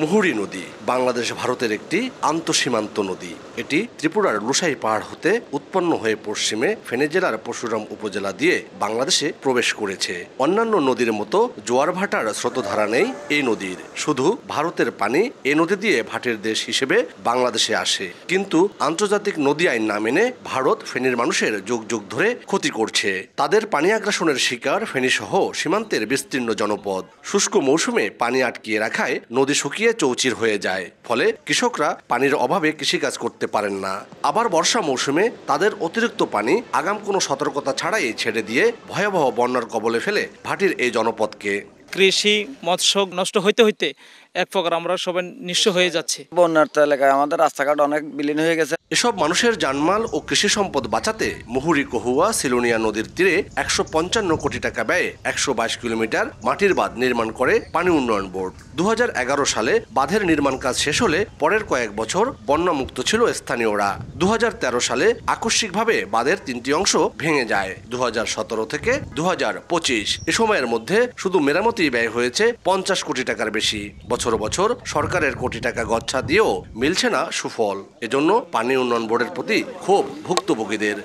মুহুরী নদী বাংলাদেশ ভারতের একটি আন্তঃসীমান্ত নদী। এটি ত্রিপুরার লুসাই পাহাড় হতে উৎপন্ন হয়ে পশ্চিমে ফেনী জেলার পরশুরাম উপজেলা দিয়ে বাংলাদেশে প্রবেশ করেছে। অন্যান্য নদীর মতো জোয়ার ভাটার স্রোতধারা নেই এই নদীর। শুধু ভারতের পানি এ নদী দিয়ে ভাটের দেশ হিসেবে বাংলাদেশে আসে। কিন্তু আন্তর্জাতিক নদী আইন না মেনে ভারত ফেনীর মানুষের যুগ যুগ ধরে ক্ষতি করছে। তাদের পানি আগ্রাসনের শিকার ফেনী সহ সীমান্তের বিস্তীর্ণ জনপদ। শুষ্ক মৌসুমে পানি আটকিয়ে রাখায় নদী শুকিয়ে চৌচির হয়ে যায়। ফলে কৃষকরা পানির অভাবে কৃষিকাজ করতে পারেন না। আবার বর্ষা মৌসুমে তাদের অতিরিক্ত পানি আগাম কোনো সতর্কতা ছাড়াই ছেড়ে দিয়ে ভয়াবহ বন্যার কবলে ফেলে ভাটির এই জনপদকে। কৃষি মৎস্য নষ্ট হইতে হইতে এক প্রকার আমরা সবাই নিঃস্ব হয়ে যাচ্ছে। বন্যার এলাকায় আমাদের রাস্তাঘাট অনেক বিলীন হয়ে গেছে। এসব মানুষের জানমাল ও কৃষি সম্পদ বাঁচাতে মুহুরী কহুয়া সিলোনিয়া নদীর তীরে ১৫৫ কোটি টাকা ব্যয়ে ১২২ কিলোমিটার মাটির বাঁধ নির্মাণ করে পানি উন্নয়ন বোর্ড। ২০১১ সালে বাঁধের নির্মাণ কাজ শেষ হলে পরের কয়েক বছর বন্যামুক্ত ছিল স্থানীয়রা। ২০১৩ সালে আকস্মিকভাবে বাঁধের ৩টি অংশ ভেঙে যায়। ২০১৭ থেকে ২০২৫ এ সময়ের মধ্যে শুধু মেরামতি ব্যয় হয়েছে ৫০ কোটি টাকার বেশি। বছর বছর সরকারের কোটি টাকা গচ্ছা দিয়েও মিলছে না সুফল। এজন্য পানি উন্নয়ন বোর্ডের প্রতি ক্ষোভ ভুক্তভোগীদের।